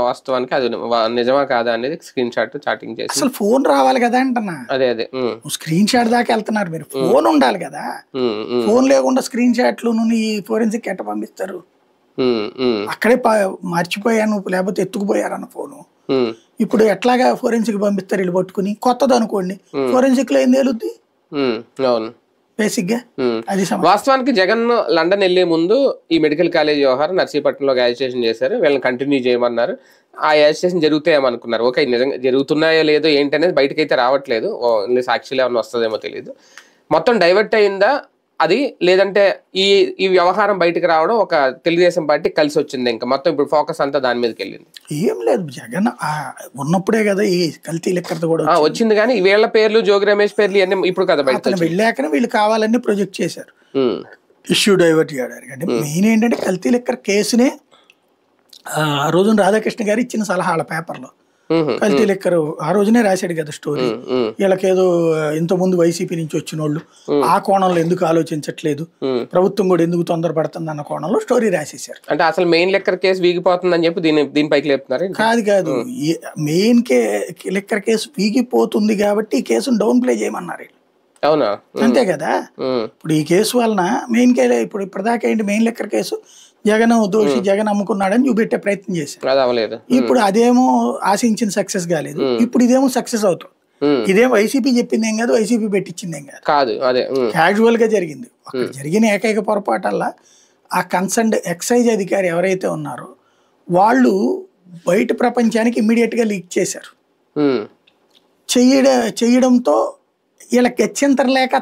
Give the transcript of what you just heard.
వాస్తవానికి అది నిజమా కాదా అనేది స్క్రీన్ షాట్ చాటింగ్ చేసి అసలు ఫోన్ రావాలి కదా అంటున్నా. అదే అదే స్క్రీన్ షాట్ దాకా వెళ్తున్నారు మీరు, ఫోన్ ఉండాలి కదా. ఫోన్ లేకుండా స్క్రీన్ షాట్లు ఈ ఫోరెన్సిక్ ఎట్ట పంపిస్తారు? అక్కడే మర్చిపోయాను లేకపోతే ఎత్తుకుపోయారన్న ఫోను. ఇప్పుడు ఎట్లాగా ఫోరెన్సిక్ పంపిస్తారు వీళ్ళు పట్టుకుని? కొత్తది అనుకోండి, ఫోరెన్సిక్ లో ఏం తేలుద్ది అవును బేసిక్ గా. అది వాస్తవానికి జగన్ లండన్ వెళ్లే ముందు ఈ మెడికల్ కాలేజ్ వ్యవహారం నర్సీపట్నంలో యాజిటేషన్ చేశారు, వీళ్ళని కంటిన్యూ చేయమన్నారు. ఆ యాజిటేషన్ జరుగుతాయేమనుకున్నారు. ఓకే, నిజంగా జరుగుతున్నాయో లేదో ఏంటనేది బయటకైతే రావట్లేదు, సాక్షిలో ఏమన్నా వస్తుందేమో తెలియదు. మొత్తం డైవర్ట్ అయిందా అది, లేదంటే ఈ వ్యవహారం బయటకు రావడం ఒక తెలుగుదేశం పార్టీ కలిసి వచ్చింది, ఇంకా మొత్తం ఇప్పుడు ఫోకస్ అంతా దాని మీదకి వెళ్ళింది? ఏం లేదు, జగన్ ఉన్నప్పుడే కదా ఈ కల్తీ లెక్కతో కూడా వచ్చింది. కానీ వీళ్ళ పేర్లు, జోగి రమేష్ పేర్లు ఇవన్నీ ఇప్పుడు కదా బయట వెళ్ళాకనే వీళ్ళు కావాలని ప్రొజెక్ట్ చేశారు, ఇష్యూ డైవర్ట్ చేయడానికి. అంటే మెయిన్ ఏంటంటే కల్తీ లెక్కర్ కేసునే ఆ రోజున రాధాకృష్ణ గారు ఇచ్చిన సలహాల పేపర్లో కల్తీ లెక్కరు ఆ రోజునే రాశాడు కదా స్టోరీ. వీళ్ళకేదో ఇంతకుముందు వైసీపీ నుంచి వచ్చిన వాళ్ళు ఆ కోణంలో ఎందుకు ఆలోచించట్లేదు, ప్రభుత్వం కూడా ఎందుకు తొందరపడుతుంది అన్న కోణంలో స్టోరీ రాసేసారు. అంటే అసలు మెయిన్ లెక్కర్ కేసు వీగిపోతుందని చెప్పి దీనిపైకి లేపుతున్నారు. కాదు, మెయిన్ లెక్కర్ కేసు వీగిపోతుంది కాబట్టి ఈ కేసును డౌన్ ప్లే చేయమన్నారు. అవునా? అంతే కదా. ఇప్పుడు ఈ కేసు వలన మెయిన్ ఇప్పుడు ఇప్పటిదాకా ఏంటి, మెయిన్ లెక్కర్ కేసు జగన్ దోషి, జగన్ అమ్ముకున్నాడని చూపెట్టే ప్రయత్నం చేశారు. ఇప్పుడు అదేమో ఆశించిన సక్సెస్ కాలేదు, ఇప్పుడు ఇదేమో సక్సెస్ అవుతుంది. ఇదేమో వైసీపీ చెప్పింది ఏం కాదు, వైసీపీ పెట్టించింది ఏం కాదు, క్యాజువల్ గా జరిగింది. అక్కడ జరిగిన ఏకైక పొరపాటల్లా ఆ కన్సర్న్డ్ ఎక్సైజ్ అధికారి ఎవరైతే ఉన్నారో వాళ్ళు బయట ప్రపంచానికి ఇమ్మీడియట్ గా లీక్ చేశారు. చేయడంతో వీళ్ళకి గత్యంతరం లేక